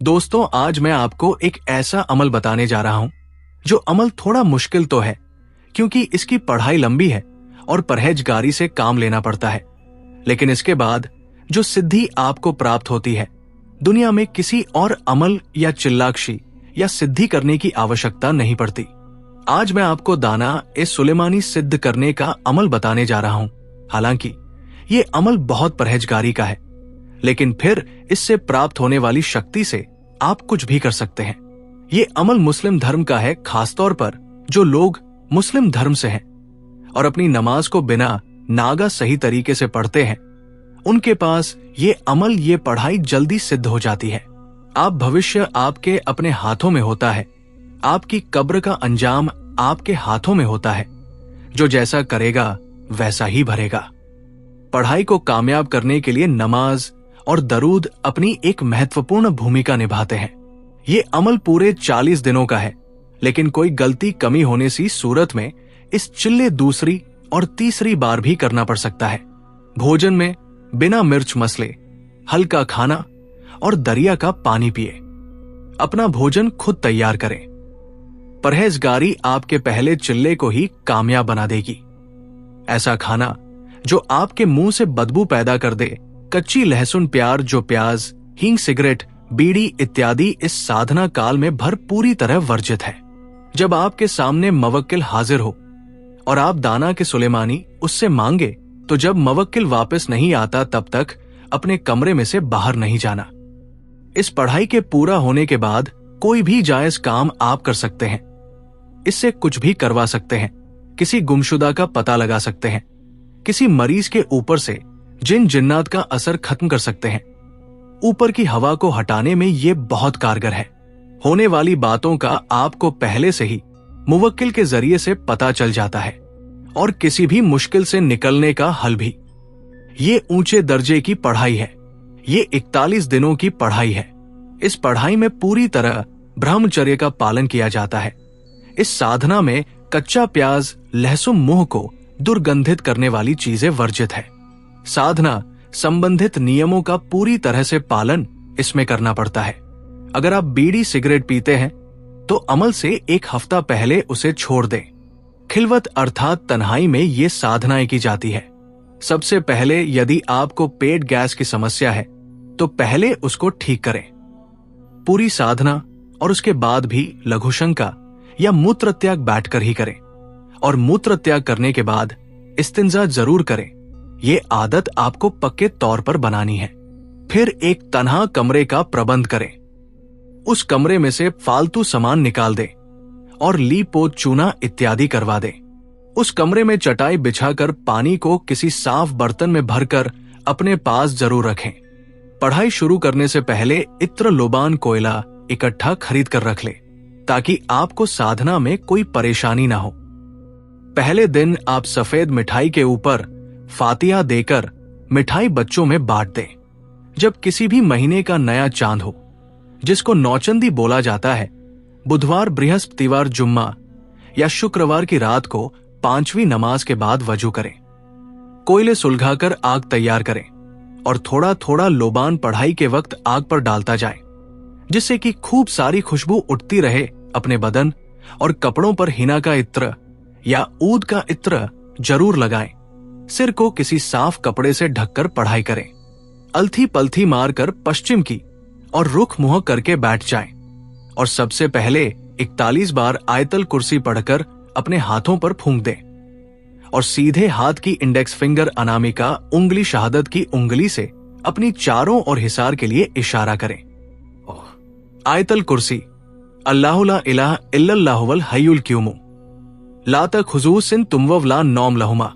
दोस्तों, आज मैं आपको एक ऐसा अमल बताने जा रहा हूं जो अमल थोड़ा मुश्किल तो है क्योंकि इसकी पढ़ाई लंबी है और परहेजगारी से काम लेना पड़ता है, लेकिन इसके बाद जो सिद्धि आपको प्राप्त होती है, दुनिया में किसी और अमल या चिल्लाक्षी या सिद्धि करने की आवश्यकता नहीं पड़ती। आज मैं आपको दाना ए सुलेमानी सिद्ध करने का अमल बताने जा रहा हूं। हालांकि ये अमल बहुत परहेजगारी का है, लेकिन फिर इससे प्राप्त होने वाली शक्ति से आप कुछ भी कर सकते हैं। ये अमल मुस्लिम धर्म का है, खासतौर पर जो लोग मुस्लिम धर्म से हैं और अपनी नमाज को बिना नागा सही तरीके से पढ़ते हैं, उनके पास ये अमल, ये पढ़ाई जल्दी सिद्ध हो जाती है। आप भविष्य आपके अपने हाथों में होता है, आपकी कब्र का अंजाम आपके हाथों में होता है। जो जैसा करेगा वैसा ही भरेगा। पढ़ाई को कामयाब करने के लिए नमाज और दरूद अपनी एक महत्वपूर्ण भूमिका निभाते हैं। ये अमल पूरे 40 दिनों का है, लेकिन कोई गलती कमी होने सी सूरत में इस चिल्ले दूसरी और तीसरी बार भी करना पड़ सकता है। भोजन में बिना मिर्च मसले हल्का खाना और दरिया का पानी पिए। अपना भोजन खुद तैयार करें। परहेजगारी आपके पहले चिल्ले को ही कामयाब बना देगी। ऐसा खाना जो आपके मुंह से बदबू पैदा कर दे, कच्ची लहसुन, प्याज, हींग, सिगरेट, बीड़ी इत्यादि इस साधना काल में भर पूरी तरह वर्जित है। जब आपके सामने मवक्किल हाजिर हो और आप दाना के सुलेमानी उससे मांगे, तो जब मवक्किल वापस नहीं आता तब तक अपने कमरे में से बाहर नहीं जाना। इस पढ़ाई के पूरा होने के बाद कोई भी जायज काम आप कर सकते हैं। इससे कुछ भी करवा सकते हैं। किसी गुमशुदा का पता लगा सकते हैं। किसी मरीज के ऊपर से जिन जिन्नात का असर खत्म कर सकते हैं। ऊपर की हवा को हटाने में ये बहुत कारगर है। होने वाली बातों का आपको पहले से ही मुवक्किल के जरिए से पता चल जाता है और किसी भी मुश्किल से निकलने का हल भी। ये ऊंचे दर्जे की पढ़ाई है। ये 41 दिनों की पढ़ाई है। इस पढ़ाई में पूरी तरह ब्रह्मचर्य का पालन किया जाता है। इस साधना में कच्चा प्याज, लहसुन, मुंह को दुर्गंधित करने वाली चीजें वर्जित है। साधना संबंधित नियमों का पूरी तरह से पालन इसमें करना पड़ता है। अगर आप बीड़ी सिगरेट पीते हैं तो अमल से 1 हफ्ता पहले उसे छोड़ दें। खिलवत अर्थात तन्हाई में ये साधनाएं की जाती है। सबसे पहले यदि आपको पेट गैस की समस्या है तो पहले उसको ठीक करें। पूरी साधना और उसके बाद भी लघुशंका या मूत्र त्याग बैठकर ही करें और मूत्र त्याग करने के बाद इस्तिंजा जरूर करें। ये आदत आपको पक्के तौर पर बनानी है। फिर एक तन्हा कमरे का प्रबंध करें। उस कमरे में से फालतू सामान निकाल दें और लीप पोत, चूना इत्यादि करवा दें। उस कमरे में चटाई बिछाकर पानी को किसी साफ बर्तन में भरकर अपने पास जरूर रखें। पढ़ाई शुरू करने से पहले इत्र, लोबान, कोयला इकट्ठा खरीद कर रख ले ताकि आपको साधना में कोई परेशानी ना हो। पहले दिन आप सफेद मिठाई के ऊपर फातिहा देकर मिठाई बच्चों में बांट दें। जब किसी भी महीने का नया चांद हो, जिसको नौचंदी बोला जाता है, बुधवार, बृहस्पतिवार, जुम्मा या शुक्रवार की रात को 5वीं नमाज के बाद वजू करें। कोयले सुलगाकर आग तैयार करें और थोड़ा थोड़ा लोबान पढ़ाई के वक्त आग पर डालता जाए, जिससे कि खूब सारी खुशबू उठती रहे। अपने बदन और कपड़ों पर हिना का इत्र या ऊद का इत्र जरूर लगाएं। सिर को किसी साफ कपड़े से ढककर पढ़ाई करें। अलथी पलथी मारकर पश्चिम की और रुख मुंह करके बैठ जाएं और सबसे पहले 41 बार आयतल कुर्सी पढ़कर अपने हाथों पर फूंक दें और सीधे हाथ की इंडेक्स फिंगर अनामिका उंगली शहादत की उंगली से अपनी चारों ओर हिसार के लिए इशारा करें। आयतल कुर्सी। अल्लाहु ला इलाहा इल्लल्लाहु वल हय्युल क़य्यूम ला तख़ुज़ुहु सिनतुम वला नौम लहुमा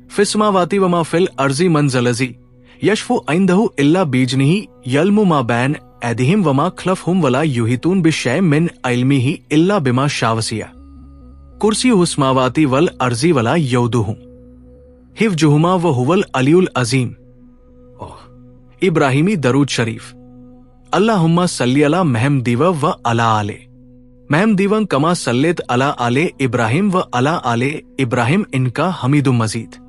फिस्मावाती वमा फिल अर्ज़ी मंज़लज़ी यशफु इंदहु इल्ला बीजनिही यल्मु मा बैन ऐदिहिम वमा ख़लफ़हुम वला युहितून बिशैइन मिन इल्मिही इल्ला बिमा शावसिया कुर्सी हुस्मावाती वल अर्ज़ी वला यौदुहु हिफ्जुहुमा व हुवल अलीउल अज़ीम। इब्राहिमी दरूद शरीफ। अल्लाहुम्मा सल्ली अला महमदीव व अला आले महमदीवं कमा सल्लेत अला आले इब्राहिम व अला आले इब्राहिम इनका हमीदुम मजीद।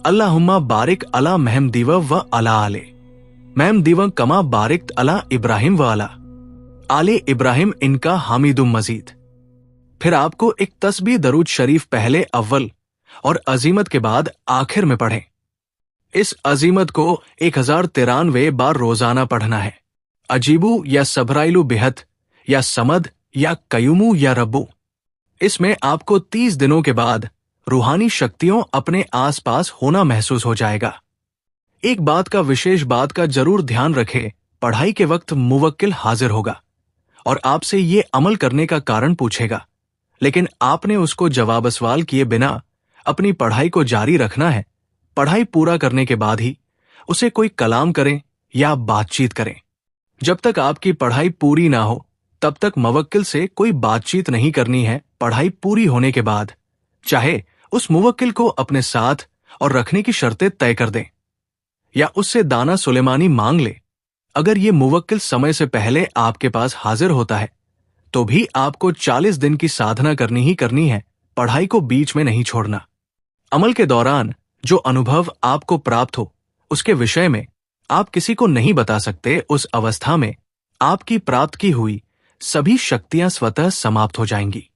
अल्लाहुम्मा बारिक अला महमदीव व अला आले। मैम दिवं कमा बारिक अला इब्राहिम वाला आले इब्राहिम इनका हामिदुम मजीद। फिर आपको एक तस्बीह दरूद शरीफ पहले अव्वल और अजीमत के बाद आखिर में पढ़ें। इस अजीमत को 1093 बार रोजाना पढ़ना है। अजीबू या सबराइलू बेहद या समद या कयूमू या रब्बू। इसमें आपको 30 दिनों के बाद रूहानी शक्तियों अपने आसपास होना महसूस हो जाएगा। एक बात का विशेष बात का जरूर ध्यान रखें, पढ़ाई के वक्त मुवक्किल हाजिर होगा और आपसे ये अमल करने का कारण पूछेगा, लेकिन आपने उसको जवाब सवाल किए बिना अपनी पढ़ाई को जारी रखना है। पढ़ाई पूरा करने के बाद ही उसे कोई कलाम करें या बातचीत करें। जब तक आपकी पढ़ाई पूरी ना हो तब तक मुवक्किल से कोई बातचीत नहीं करनी है। पढ़ाई पूरी होने के बाद चाहे उस मुवक्किल को अपने साथ और रखने की शर्तें तय कर दें या उससे दाना सुलेमानी मांग ले। अगर ये मुवक्किल समय से पहले आपके पास हाजिर होता है तो भी आपको 40 दिन की साधना करनी ही करनी है। पढ़ाई को बीच में नहीं छोड़ना। अमल के दौरान जो अनुभव आपको प्राप्त हो उसके विषय में आप किसी को नहीं बता सकते। उस अवस्था में आपकी प्राप्त की हुई सभी शक्तियां स्वतः समाप्त हो जाएंगी।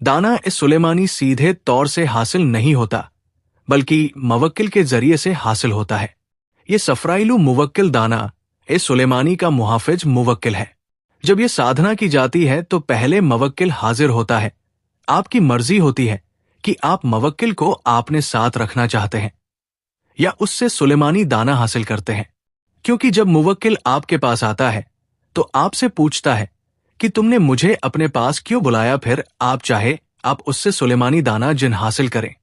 दाना इस सुलेमानी सीधे तौर से हासिल नहीं होता बल्कि मुवक्किल के जरिए से हासिल होता है। ये सफराइलू मुवक्किल दाना इस सुलेमानी का मुहाफिज मुवक्किल है। जब ये साधना की जाती है तो पहले मुवक्किल हाजिर होता है। आपकी मर्जी होती है कि आप मुवक्किल को आपने साथ रखना चाहते हैं या उससे सुलेमानी दाना हासिल करते हैं, क्योंकि जब मुवक्किल आपके पास आता है तो आपसे पूछता है कि तुमने मुझे अपने पास क्यों बुलाया। फिर आप चाहे आप उससे सुलेमानी दाना जिन हासिल करें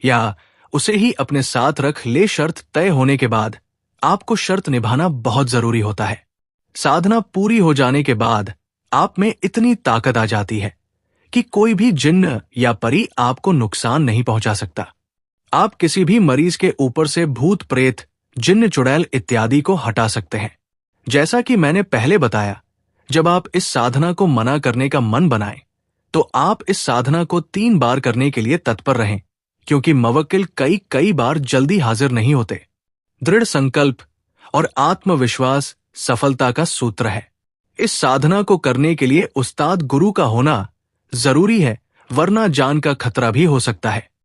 या उसे ही अपने साथ रख ले। शर्त तय होने के बाद आपको शर्त निभाना बहुत जरूरी होता है। साधना पूरी हो जाने के बाद आप में इतनी ताकत आ जाती है कि कोई भी जिन्न या परी आपको नुकसान नहीं पहुंचा सकता। आप किसी भी मरीज के ऊपर से भूत प्रेत, जिन्न चुड़ैल इत्यादि को हटा सकते हैं। जैसा कि मैंने पहले बताया, जब आप इस साधना को मना करने का मन बनाएं तो आप इस साधना को 3 बार करने के लिए तत्पर रहें, क्योंकि मुवक्किल कई बार जल्दी हाजिर नहीं होते। दृढ़ संकल्प और आत्मविश्वास सफलता का सूत्र है। इस साधना को करने के लिए उस्ताद गुरु का होना जरूरी है, वरना जान का खतरा भी हो सकता है।